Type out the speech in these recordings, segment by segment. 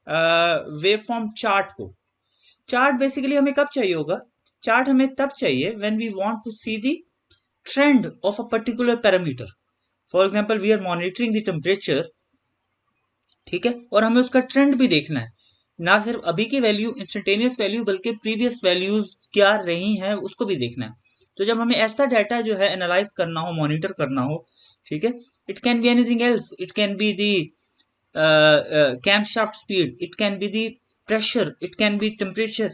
Wave form chart को। Chart basically हमें कब चाहिए होगा? चार्ट हमें तब चाहिए when we want to see the trend of a particular parameter. For example we are monitoring the temperature, ठीक है, और हमें उसका ट्रेंड भी देखना है, ना सिर्फ अभी की वैल्यू इंस्टेंटेनियस वैल्यू बल्कि प्रीवियस वैल्यूज क्या रही हैं उसको भी देखना है। तो जब हमें ऐसा डाटा जो है एनालाइज करना हो, मॉनिटर करना हो, ठीक है, it can be anything else, it can be the camshaft speed, it can be the pressure, it can be temperature,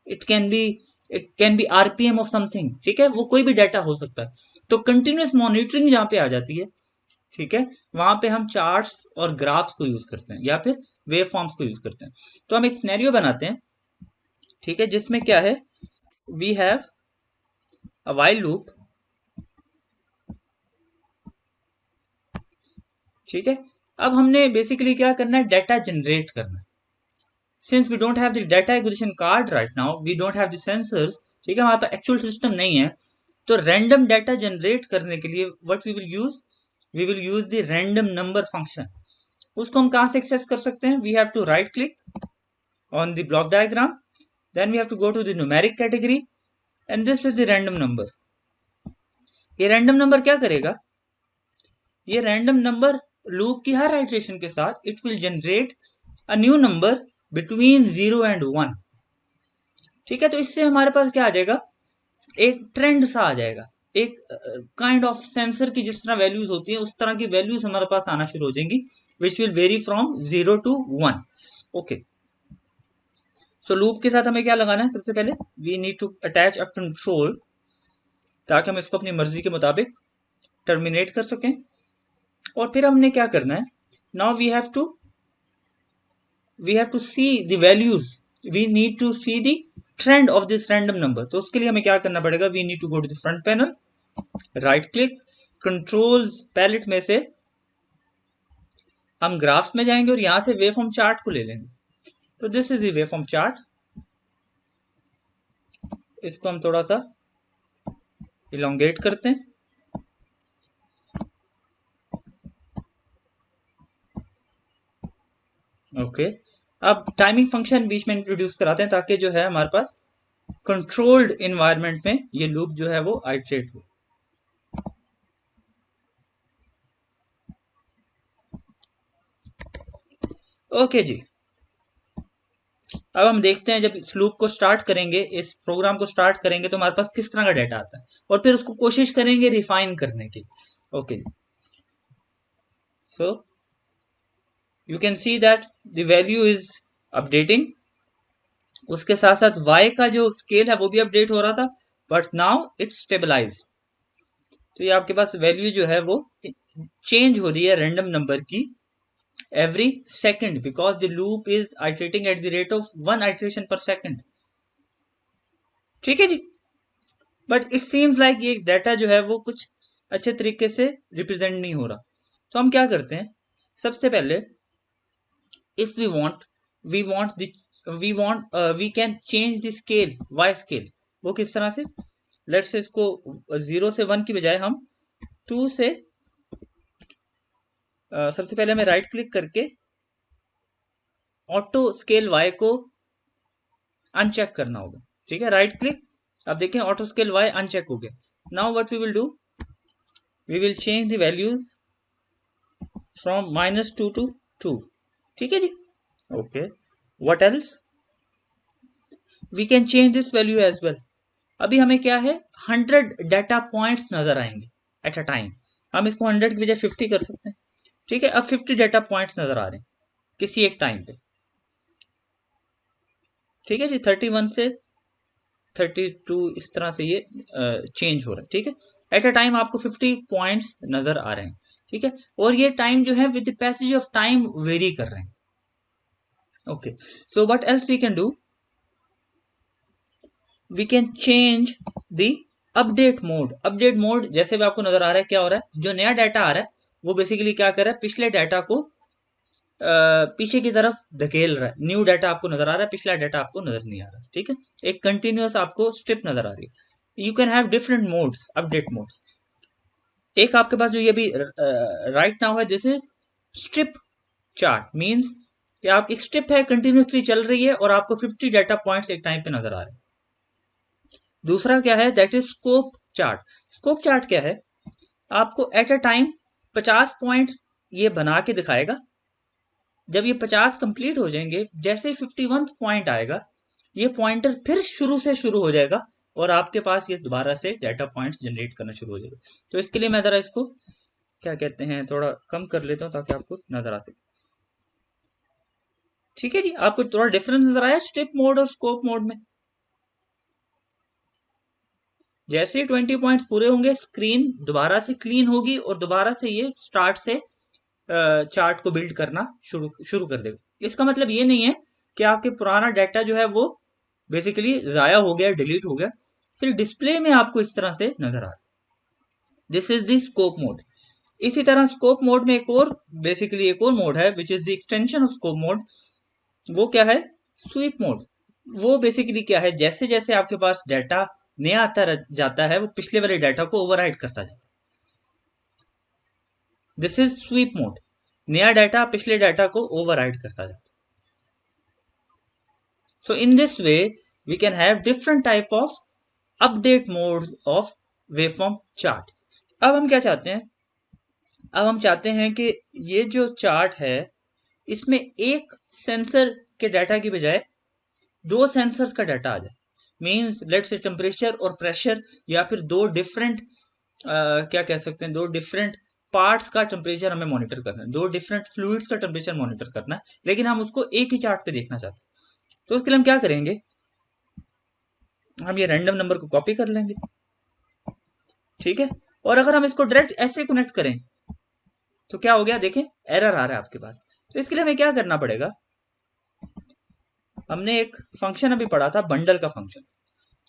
it can be rpm of something, ठीक है, वो कोई भी डाटा हो सकता है। तो कंटिन्यूस मॉनिटरिंग जहां पे आ जाती है, ठीक है, वहां पे हम चार्ट्स और ग्राफ्स को यूज करते हैं या फिर वेव फॉर्म्स को यूज करते हैं। तो हम एक सिनेरियो बनाते हैं, ठीक है, जिसमें क्या है, we have a while loop, ठीक है। अब हमने बेसिकली क्या करना है, डाटा जनरेट करना है। Since we don't have the data acquisition card right now, we don't have the sensors, ठीक है, हमारे पास एक्चुअल सिस्टम नहीं है, तो रैंडम डाटा जनरेट करने के लिए what we will use the random number function. उसको हम कहां से एक्सेस कर सकते हैं? We have to right click on the block diagram, then we have to go to the numeric category and this is the random number. ये random number क्या करेगा? ये रैंडम नंबर लूप की हर आइट्रेशन के साथ it will generate a new number between 0 and 1, ठीक है। तो इससे हमारे पास क्या आ जाएगा, एक ट्रेंड सा आ जाएगा, एक काइंड ऑफ सेंसर की जिस तरह वैल्यूज होती है उस तरह की वैल्यूज हमारे पास आना शुरू हो जाएंगी, which will vary from 0 to 1। Okay, so loop के साथ हमें क्या लगाना है? सबसे पहले we need to attach a control, ताकि हम इसको अपनी मर्जी के मुताबिक टर्मिनेट कर सकें। और फिर हमने क्या करना है, now we have to see the values, we need to see the trend of this random number. तो उसके लिए हमें क्या करना पड़ेगा, we need to go to the front panel, right click, controls palette में से हम ग्राफ्स में जाएंगे और यहां से वेवफॉर्म चार्ट को ले लेंगे। तो this is the waveform chart, इसको हम थोड़ा सा इलोंगेट करते हैं। ओके, अब टाइमिंग फंक्शन बीच में इंट्रोड्यूस कराते हैं ताकि जो है हमारे पास कंट्रोल्ड इन्वायरमेंट में ये लूप जो है वो आइट्रेट हो। ओके जी, अब हम देखते हैं जब इस लूप को स्टार्ट करेंगे, इस प्रोग्राम को स्टार्ट करेंगे तो हमारे पास किस तरह का डाटा आता है, और फिर उसको कोशिश करेंगे रिफाइन करने की। Okay, so you can see that the value is updating, उसके साथ साथ y का जो स्केल है वो भी अपडेट हो रहा था, बट नाउ इट्स स्टेबलाइज। तो ये आपके पास वैल्यू जो है वो चेंज हो रही है रैंडम नंबर की every second because the loop is iterating at the rate of 1 iteration per second, ठीक है जी। बट इट सीम्स लाइक ये डाटा जो है वो कुछ अच्छे तरीके से रिप्रेजेंट नहीं हो रहा। तो हम क्या करते हैं, सबसे पहले if we can change the scale, Y scale. वो किस तरह से, लेट्स से इसको 0 से 1 की बजाय हम 2 से सबसे पहले हमें राइट क्लिक करके ऑटो स्केल वाई को अनचेक करना होगा, ठीक है, राइट क्लिक। अब देखें ऑटो स्केल वाई अनचेक हो गया। Now what we will do, we will change the values from -2 to 2, ठीक है जी। Okay, what else, we can change this value as well. अभी हमें क्या है, 100 डाटा पॉइंट्स नजर आएंगे एट अ टाइम। हम इसको 100 की बजाय 50 कर सकते हैं, ठीक है। अब 50 डाटा पॉइंट्स नजर आ रहे हैं किसी एक टाइम पे, ठीक है जी। 31 से 32 इस तरह से ये चेंज हो रहा है, ठीक है। एट अ टाइम आपको 50 पॉइंट्स नजर आ रहे हैं, ठीक है। और ये टाइम जो है with the passage of time vary कर रहे हैं। Okay, so what else we can do, we can change the update mode. Update mode जैसे भी आपको नजर आ रहा है क्या हो रहा है, जो नया डाटा आ रहा है वो बेसिकली क्या कर रहा है, पिछले डाटा को पीछे की तरफ धकेल रहा है। न्यू डाटा आपको नजर आ रहा है, पिछला डाटा आपको नजर नहीं आ रहा, ठीक है। एक कंटिन्यूअस आपको स्ट्रिप नजर आ रही है। You can have different modes, update modes. एक आपके पास जो ये भी राइट नाउ है, this is strip chart, means कि आप एक स्टेप है कंटिन्यूसली चल रही है और आपको 50 डाटा पॉइंट्स एक टाइम पे नजर आ रहे हैं। दूसरा क्या है, that is scope chart. Scope chart क्या है, आपको एट अ टाइम 50 पॉइंट ये बना के दिखाएगा। जब ये 50 कंप्लीट हो जाएंगे, जैसे 51 पॉइंट आएगा, ये पॉइंटर फिर शुरू से शुरू हो जाएगा और आपके पास ये दोबारा से डाटा पॉइंट्स जनरेट करना शुरू हो जाएगा। तो इसके लिए मैं जरा इसको क्या कहते हैं थोड़ा कम कर लेता हूं ताकि आपको नजर आ सके। ठीक है जी, आपको थोड़ा डिफरेंस नजर आया स्टेप मोड और स्कोप मोड में। जैसे ही 20 पॉइंट्स पूरे होंगे, स्क्रीन दोबारा से क्लीन होगी और दोबारा से ये स्टार्ट से चार्ट को बिल्ड करना शुरू शुरू कर देगा। इसका मतलब ये नहीं है कि आपके पुराना डाटा जो है वो बेसिकली जाया हो गया, डिलीट हो गया, सिर्फ डिस्प्ले में आपको इस तरह से नजर आ रहा है। This is the scope mode. इसी तरह स्कोप मोड में एक और बेसिकली एक और मोड है which is the extension of scope mode. वो क्या है, स्वीप मोड। वो बेसिकली क्या है, जैसे जैसे आपके पास डाटा नया आता जाता है, वो पिछले वाले डाटा को ओवरराइड करता जाता है। This is sweep mode. नया डाटा पिछले डाटा को ओवरराइड करता जाता है। So in this way we can have different type of update modes of waveform chart. अब हम क्या चाहते हैं, अब हम चाहते हैं कि ये जो चार्ट है इसमें एक सेंसर के डाटा की बजाय दो सेंसर्स का डाटा आ जाए। मींस लेट्स से टेम्परेचर और प्रेशर, या फिर दो डिफरेंट क्या कह सकते हैं, दो डिफरेंट पार्ट्स का टेम्परेचर हमें मॉनिटर करना है, दो डिफरेंट फ्लूइड्स का टेम्परेचर मॉनिटर करना है, लेकिन हम उसको एक ही चार्ट पे देखना चाहते हैं। तो उसके लिए हम क्या करेंगे, हम ये रैंडम नंबर को कॉपी कर लेंगे। ठीक है, और अगर हम इसको डायरेक्ट ऐसे कनेक्ट करें तो क्या हो गया, देखें एरर आ रहा है आपके पास। तो इसके लिए हमें क्या करना पड़ेगा, हमने एक फंक्शन अभी पढ़ा था बंडल का फंक्शन,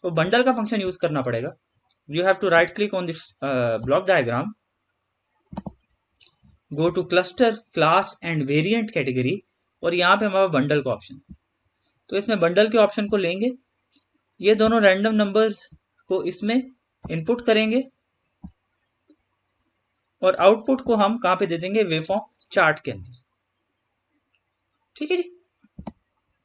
तो बंडल का फंक्शन यूज करना पड़ेगा। You have to right click on this block diagram, go to cluster class and variant category, और यहाँ पे हमारा बंडल का ऑप्शन। तो इसमें बंडल के ऑप्शन को लेंगे, ये दोनों रैंडम नंबर्स को इसमें इनपुट करेंगे और आउटपुट को हम कहाँ पे दे देंगे, वेवफॉर्म चार्ट के अंदर। ठीक है जी,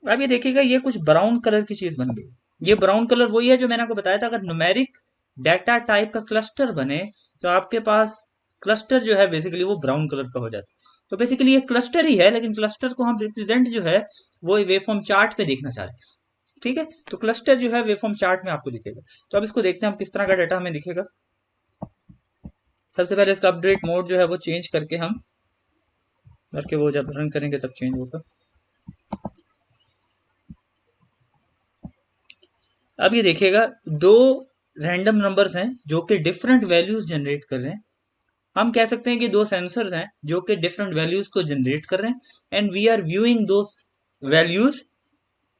अब ये देखिएगा ये कुछ ब्राउन कलर की चीज बन गई। ये ब्राउन कलर वही है जो मैंने आपको बताया था, अगर न्यूमेरिक डाटा टाइप का क्लस्टर बने तो आपके पास क्लस्टर जो है बेसिकली वो ब्राउन कलर का हो जाता है। तो बेसिकली ये क्लस्टर ही है, लेकिन क्लस्टर को हम रिप्रेजेंट जो है वो वेवफॉर्म चार्ट पे देखना चाह रहे हैं। ठीक है, तो क्लस्टर जो है वेवफॉर्म चार्ट में आपको दिखेगा। तो अब इसको देखते हैं हम किस तरह का डाटा हमें दिखेगा। सबसे पहले इसका अपडेट मोड जो है वो चेंज करके हम करके वो जब रन करेंगे तब चेंज होगा। अब ये देखिएगा दो रैंडम नंबर्स हैं जो कि डिफरेंट वैल्यूज जनरेट कर रहे हैं। हम कह सकते हैं कि दो सेंसर्स हैं जो कि डिफरेंट वैल्यूज को जनरेट कर रहे हैं and we are viewing those values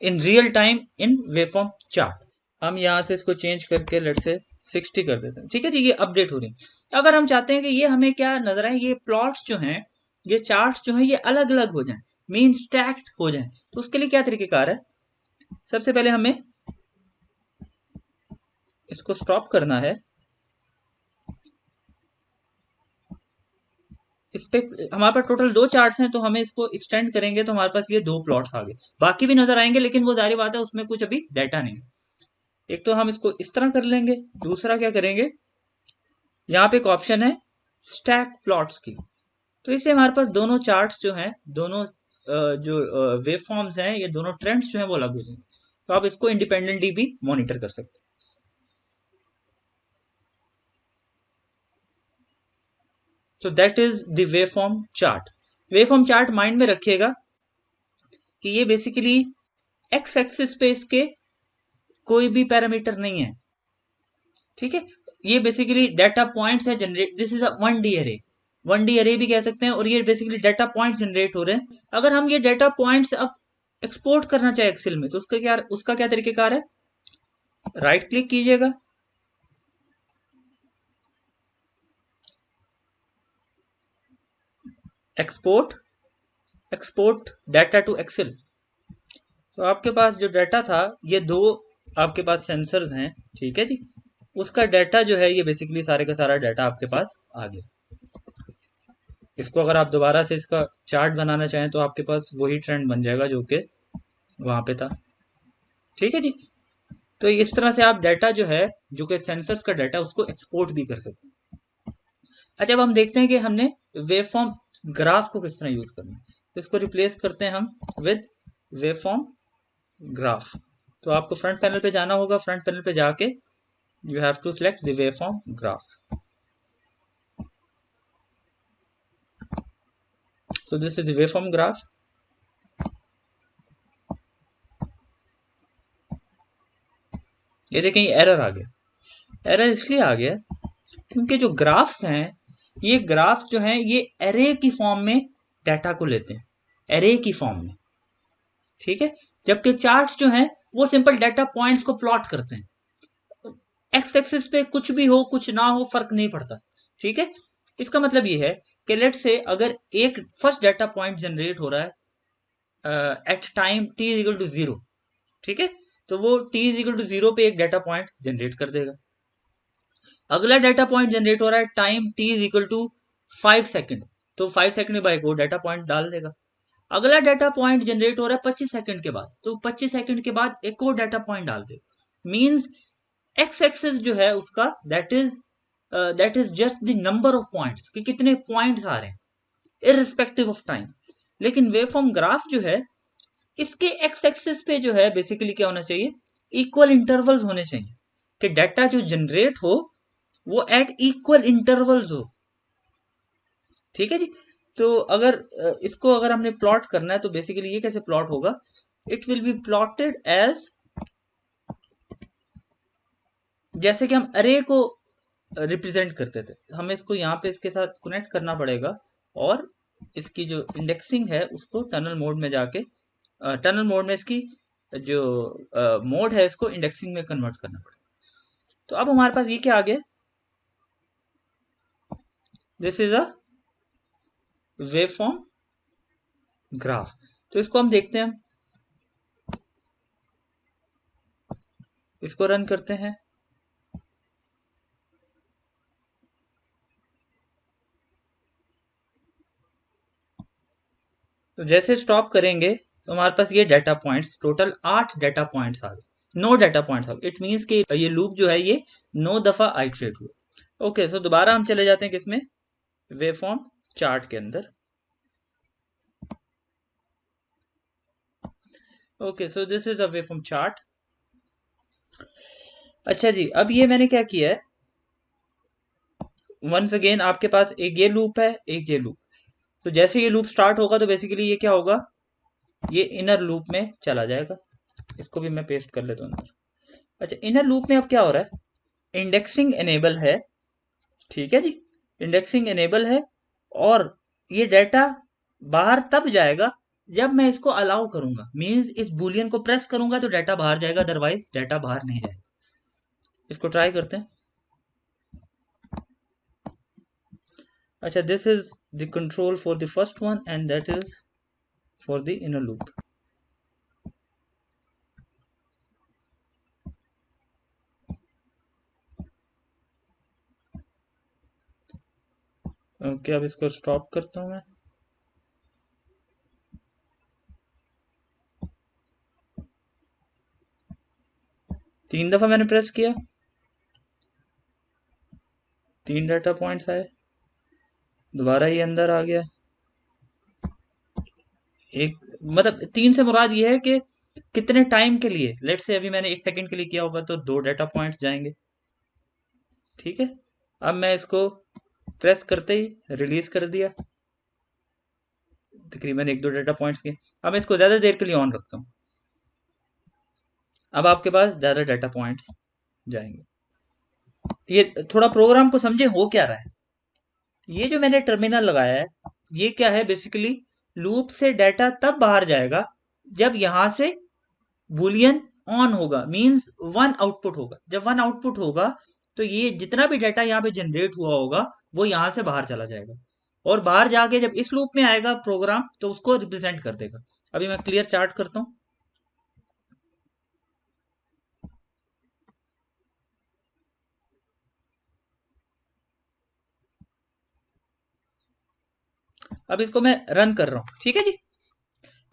in real time in waveform chart. हम यहाँ से इसको चेंज करके लेट से 60 कर देते हैं। ठीक है जी, ये अपडेट हो रही है। अगर हम चाहते हैं कि ये हमें क्या नजर आए, ये प्लॉट्स जो हैं, ये चार्ट्स जो हैं ये अलग अलग हो जाएं, मीन स्टैक्ड हो जाएं, तो उसके लिए क्या तरीकेकार है, सबसे पहले हमें इसको स्टॉप करना है। इस पे हमारे पास टोटल दो चार्ट्स हैं, तो हमें इसको एक्सटेंड करेंगे तो हमारे पास ये दो प्लॉट्स आ गए, बाकी भी नजर आएंगे, लेकिन वो जारी बात है उसमें कुछ अभी डाटा नहीं है। एक तो हम इसको इस तरह कर लेंगे, दूसरा क्या करेंगे, यहाँ पे एक ऑप्शन है स्टैक प्लॉट्स की, तो इससे हमारे पास दोनों चार्ट्स जो हैं, दोनों जो वेव फॉर्म्स हैं, ये दोनों ट्रेंड्स जो हैं वो अलग हो जाएंगे। तो आप इसको इंडिपेंडेंटली भी मॉनिटर कर सकते हैं। तो that is the waveform chart. Waveform chart mind में रखिएगा कि ये बेसिकली एक्स एक्सिस पे इसके कोई भी पैरामीटर नहीं है। ठीक है, ये बेसिकली डाटा पॉइंट्स है generate, this is a 1D अरे, 1D अरे भी कह सकते हैं, और ये बेसिकली डाटा पॉइंट्स जनरेट हो रहे हैं। अगर हम ये डाटा पॉइंट्स अब एक्सपोर्ट करना चाहे एक्सेल में, तो उसका क्या तरीकेकार है, राइट क्लिक कीजिएगा, export, export data to Excel. तो आपके पास जो डाटा था, ये दो आपके पास सेंसर्स हैं, ठीक है जी, उसका डाटा जो है ये बेसिकली सारे का सारा डाटा आपके पास आ गया। इसको अगर आप दोबारा से इसका चार्ट बनाना चाहें तो आपके पास वही ट्रेंड बन जाएगा जो कि वहां पे था। ठीक है जी। तो इस तरह से आप डाटा जो है, जो कि सेंसस का डाटा, उसको एक्सपोर्ट भी कर सकते हैं। अच्छा, अब हम देखते हैं कि हमने वेव फॉर्म ग्राफ को किस तरह यूज करना है। तो इसको रिप्लेस करते हैं हम विद वेव फॉर्म ग्राफ। तो आपको फ्रंट पैनल पे जाना होगा, फ्रंट पैनल पे जाके you have to select the waveform graph. So this is the waveform graph. ये देखें, एरर आ गया। एरर इसलिए आ गया क्योंकि जो ग्राफ्स हैं, ये ग्राफ जो हैं ये एरे की फॉर्म में डाटा को लेते हैं, एरे की फॉर्म में। ठीक है। जबकि चार्ट्स जो हैं वो सिंपल डाटा पॉइंट्स को प्लॉट करते हैं। एक्स एक्सिस पे कुछ भी हो कुछ ना हो फर्क नहीं पड़ता। ठीक है। इसका मतलब ये है कि लेट से अगर एक फर्स्ट डाटा पॉइंट जनरेट हो रहा है at time t is equal to 0, ठीक है, तो वो t इज इक्वल टू 0 पे एक डाटा पॉइंट जनरेट कर देगा। अगला डाटा पॉइंट जनरेट हो रहा है time t is equal to 5 second, तो 5 सेकेंड बाद एक और डाटा पॉइंट डाल देगा। अगला डाटा पॉइंट जनरेट हो रहा है 25 सेकेंड के बाद, तो 25 सेकेंड के बाद एक और डाटा पॉइंट डाल देगा। मीन्स एक्स एक्सेस जो है उसका that is just the number of points, कि कितने पॉइंट्स आ रहे हैं इररिस्पेक्टिव ऑफ टाइम। लेकिन वेवफॉर्म ग्राफ जो है, इसके एक्स एक्सिस पे जो है बेसिकली क्या होना चाहिए, इक्वल इंटरवल्स होने चाहिए, कि डाटा जो जनरेट हो वो एट इक्वल इंटरवल्स हो। ठीक है जी। तो अगर इसको अगर हमने प्लॉट करना है तो बेसिकली ये कैसे प्लॉट होगा, it will be plotted as, जैसे कि हम अरे को रिप्रेजेंट करते थे, हमें इसको यहाँ पे इसके साथ कनेक्ट करना पड़ेगा, और इसकी जो इंडेक्सिंग है उसको टनल मोड में जाके, टनल मोड में इसकी जो मोड है इसको इंडेक्सिंग में कन्वर्ट करना पड़ेगा। तो अब हमारे पास ये क्या आ गया, this is a wave form graph. तो इसको हम देखते हैं, इसको रन करते हैं। तो जैसे स्टॉप करेंगे तो हमारे पास ये data points, total 8 data points आ गए, 9 डाटा पॉइंट्स आ गए। इट मीन्स कि ये लूप जो है ये 9 दफा आइटरेट हुआ। ओके, सो दोबारा हम चले जाते हैं किसमें, वेव फॉर्म चार्ट के अंदर। Okay, so this is a wave form chart. अच्छा जी, अब ये मैंने क्या किया है, वंस अगेन आपके पास एक ये लूप है, एक ये लूप। तो जैसे ये लूप स्टार्ट होगा तो बेसिकली ये क्या होगा, ये इनर लूप में चला जाएगा। इसको भी मैं पेस्ट कर लेता हूँ अंदर। अच्छा, इनर लूप में अब क्या हो रहा है, इंडेक्सिंग एनेबल है। ठीक है जी, इंडेक्सिंग एनेबल है, और ये डाटा बाहर तब जाएगा जब मैं इसको अलाउ करूंगा। मींस इस बुलियन को प्रेस करूंगा तो डाटा बाहर जाएगा, अदरवाइज डाटा बाहर नहीं जाएगा। इसको ट्राई करते हैं। अच्छा, this is the control for the first one and that is for the inner loop. Okay, अब इसको स्टॉप करता हूं मैं। 3 दफा मैंने प्रेस किया, 3 डाटा पॉइंट्स आए, दोबारा ये अंदर आ गया। एक मतलब 3 से मुराद ये है कि कितने टाइम के लिए, लेट से अभी मैंने 1 सेकंड के लिए किया होगा तो 2 डाटा पॉइंट्स जाएंगे। ठीक है। अब मैं इसको प्रेस करते ही रिलीज कर दिया, तकरीबन 1-2 डाटा पॉइंट्स के। अब मैं इसको ज्यादा देर के लिए ऑन रखता हूँ, अब आपके पास ज्यादा डाटा पॉइंट्स जाएंगे। ये थोड़ा प्रोग्राम को समझे हो क्या रहा है। ये जो मैंने टर्मिनल लगाया है, ये क्या है बेसिकली, लूप से डाटा तब बाहर जाएगा जब यहां से बुलियन ऑन होगा, मींस 1 आउटपुट होगा। जब 1 आउटपुट होगा तो ये जितना भी डाटा यहाँ पे जनरेट हुआ होगा वो यहां से बाहर चला जाएगा, और बाहर जाके जब इस लूप में आएगा प्रोग्राम तो उसको रिप्रेजेंट कर देगा। अभी मैं क्लियर चार्ट करता हूँ। अब इसको मैं रन कर रहा हूं, ठीक है जी।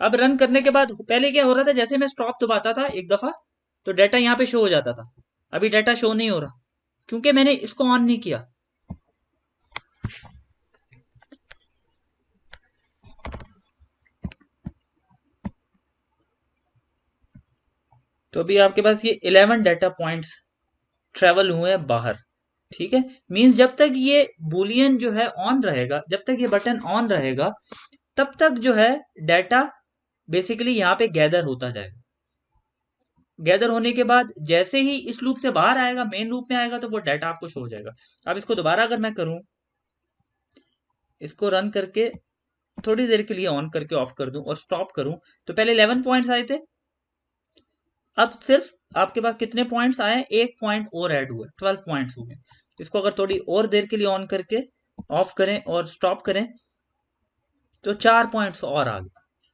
अब रन करने के बाद पहले क्या हो रहा था, जैसे मैं स्टॉप दबाता था एक दफा तो डाटा यहाँ पे शो हो जाता था। अभी डाटा शो नहीं हो रहा क्योंकि मैंने इसको ऑन नहीं किया। तो अभी आपके पास ये 11 डाटा पॉइंट्स ट्रेवल हुए हैं बाहर, ठीक है। मींस जब तक ये बुलियन जो है ऑन रहेगा, जब तक ये बटन ऑन रहेगा, तब तक जो है डाटा बेसिकली यहाँ पे गैदर होता जाएगा। गैदर होने के बाद जैसे ही इस लूप से बाहर आएगा, मेन लूप में आएगा, तो वो डाटा आपको शो हो जाएगा। अब इसको दोबारा अगर मैं करूं, इसको रन करके थोड़ी देर के लिए ऑन करके ऑफ कर दूं और स्टॉप करूं, तो पहले 11 पॉइंट्स आए थे, अब सिर्फ आपके पास कितने पॉइंट्स आए, एक पॉइंट और ऐड हुआ, 12 पॉइंट्स हो गए। इसको अगर थोड़ी और देर के लिए ऑन करके ऑफ करें और स्टॉप करें तो 4 पॉइंट्स और आ गए,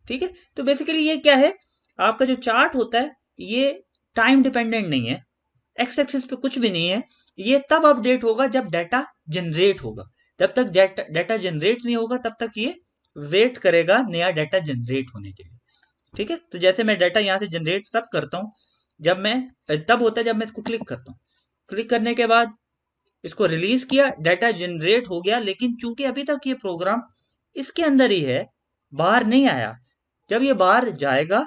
ठीक है। तो बेसिकली ये क्या है, आपका जो चार्ट होता है ये टाइम डिपेंडेंट नहीं है, एक्स एक्सिस पे कुछ भी नहीं है। ये तब अपडेट होगा जब डाटा जनरेट होगा, जब तक डाटा जनरेट नहीं होगा तब तक ये वेट करेगा नया डाटा जनरेट होने के लिए, ठीक है। तो जैसे मैं डाटा यहाँ से जनरेट तब करता हूँ जब मैं तब होता है जब मैं इसको क्लिक करता हूँ। क्लिक करने के बाद इसको रिलीज किया, डाटा जनरेट हो गया, लेकिन चूंकि अभी तक ये प्रोग्राम इसके अंदर ही है, बाहर नहीं आया। जब ये बाहर जाएगा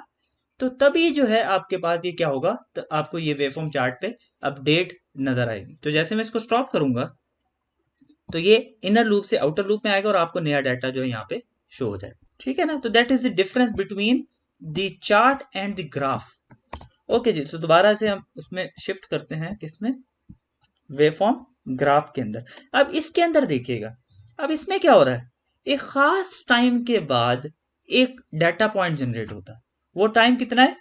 तो तभी जो है आपके पास ये क्या होगा, तो आपको ये वेवफॉर्म चार्ट पे अपडेट नजर आएगी। तो जैसे मैं इसको स्टॉप करूंगा तो ये इनर लूप से आउटर लूप में आएगा और आपको नया डाटा जो है यहाँ पे शो हो जाएगा, ठीक है ना। तो that is the difference between the chart and the graph. Okay जी, सो दोबारा से हम उसमें शिफ्ट करते हैं, किसमें, वेवफॉर्म ग्राफ के अंदर। अब इसके अंदर देखिएगा, अब इसमें क्या हो रहा है, एक खास टाइम के बाद एक डाटा पॉइंट जनरेट होता है। वो टाइम कितना है,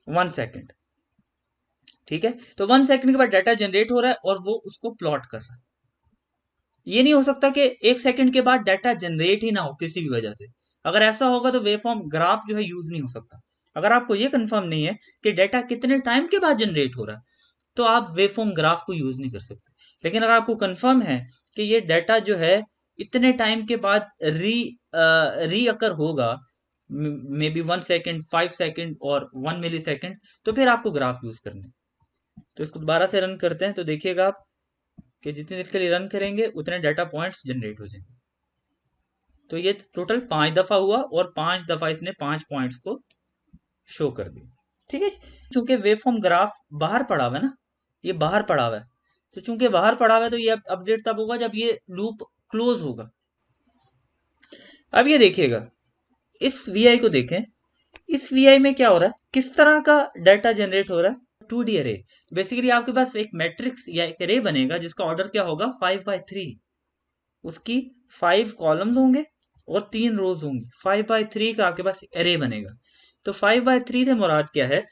1 सेकेंड, ठीक है। तो 1 सेकेंड के बाद डाटा जनरेट हो रहा है और वो उसको प्लॉट कर रहा है। ये नहीं हो सकता कि 1 सेकेंड के बाद डाटा जनरेट ही ना हो किसी भी वजह से। अगर ऐसा होगा तो वेवफॉर्म ग्राफ जो है यूज नहीं हो सकता। अगर आपको ये कंफर्म नहीं है कि डाटा कितने टाइम के बाद जनरेट हो रहा है, तो आप वेवफॉर्म ग्राफ को यूज नहीं कर सकते। लेकिन अगर आपको कंफर्म है कि ये डाटा जो है इतने टाइम के बाद री अकर होगा, मे बी 1 सेकेंड, 5 सेकेंड और 1 मिली सेकेंड, तो फिर आपको ग्राफ यूज करने। तो इसको दोबारा से रन करते हैं तो देखिएगा आप कि जितनी देर के लिए रन करेंगे उतने डाटा पॉइंट्स जनरेट हो जाएंगे। तो ये टोटल 5 दफा हुआ और 5 दफा इसने 5 पॉइंट्स को शो कर दिया, ठीक है। चूंकि वेवफॉर्म ग्राफ बाहर पड़ा हुआ है ना, ये बाहर पड़ा हुआ है, तो चूंकि बाहर पड़ा हुआ है तो ये अपडेट तब होगा जब ये लूप क्लोज होगा। अब ये देखिएगा, इस वी को देखें, इस वी में क्या हो रहा है, किस तरह का डाटा जनरेट हो रहा है, 2D अरे। बेसिकली आपके पास एक मैट्रिक्स या एक अरे बनेगा जिसका ऑर्डर क्या होगा, 5 by 3। उसकी 5 कॉलम्स होंगे और 3 रोज होंगी, 5 by 3 का आपके पास अरे बनेगा। तो 5 by 3 से मुराद क्या है,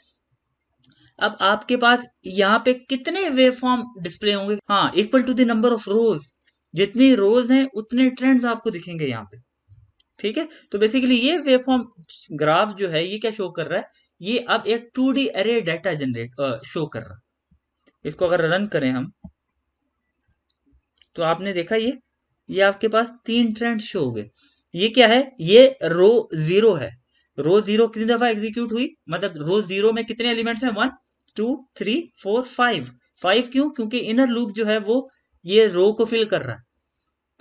अब आपके पास यहाँ पे कितने वेवफॉर्म डिस्प्ले होंगे, हाँ, equal to the number of rows. जितनी रोज हैं उतने ट्रेंड्स आपको दिखेंगे यहाँ पे, ठीक है। तो बेसिकली ये वेवफॉर्म ग्राफ जो है ये क्या शो कर रहा है, ये अब एक 2D अरे डाटा जनरेट शो कर रहा है। इसको अगर रन करें हम तो आपने देखा ये आपके पास 3 ट्रेंड शो हो गए। ये क्या है, ये रो 0 है। रो 0 कितनी दफा एग्जीक्यूट हुई, मतलब रो 0 में कितने एलिमेंट्स हैं, 1 2 3 4 5। 5 क्यों, क्योंकि इनर लूप जो है वो ये रो को फिल कर रहा है।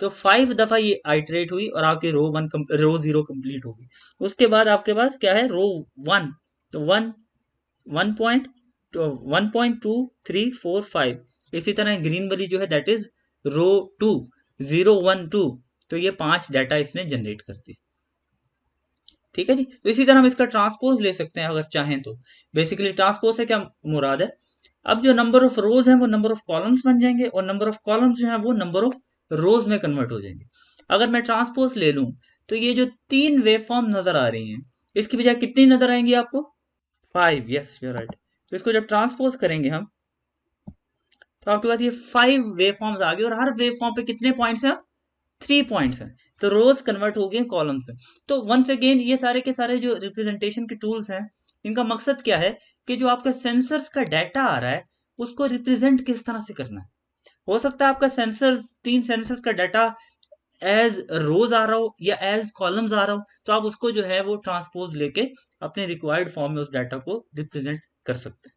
तो 5 दफा ये आइटरेट हुई और आपकी रो 0 कंप्लीट होगी। उसके बाद आपके पास क्या है, रो 1, तो 1 1.2 3 4 5। इसी तरह ग्रीन वाली जो है दैट इज रो 2, 0 1 2। तो ये 5 डाटा इसने जनरेट कर दिए, ठीक है जी। तो इसी तरह हम इसका ट्रांसपोज ले सकते हैं अगर चाहें तो। बेसिकली ट्रांसपोज से क्या मुराद है, अब जो नंबर ऑफ रोज हैं वो नंबर ऑफ कॉलम्स बन जाएंगे और नंबर ऑफ कॉलम्स जो है वो नंबर ऑफ रोज में कन्वर्ट हो जाएंगे। अगर मैं ट्रांसपोज ले लूं तो ये जो 3 वेवफॉर्म नजर आ रही हैं इसकी बजाय कितनी नजर आएंगी आपको, 5। Yes, you right. तो इसको जब ट्रांसपोज करेंगे हम तो आपके पास ये 5 वेवफॉर्म्स आ गए और हर वेवफॉर्म पे कितने पॉइंट्स हैं, 3 पॉइंट्स हैं। तो रोज कन्वर्ट हो गए कॉलम्स में। तो वंस अगेन ये सारे के सारे जो रिप्रेजेंटेशन के टूल्स हैं इनका मकसद क्या है कि जो आपका सेंसर्स का डाटा आ रहा है उसको रिप्रेजेंट किस तरह से करना है। हो सकता है आपका सेंसर्स 3 सेंसर्स का डाटा एज रोज आ रहा हो या एज कॉलम्स आ रहा हो, तो आप उसको जो है वो ट्रांसपोज लेके अपने रिक्वायर्ड फॉर्म में उस डाटा को रिप्रेजेंट कर सकते हैं।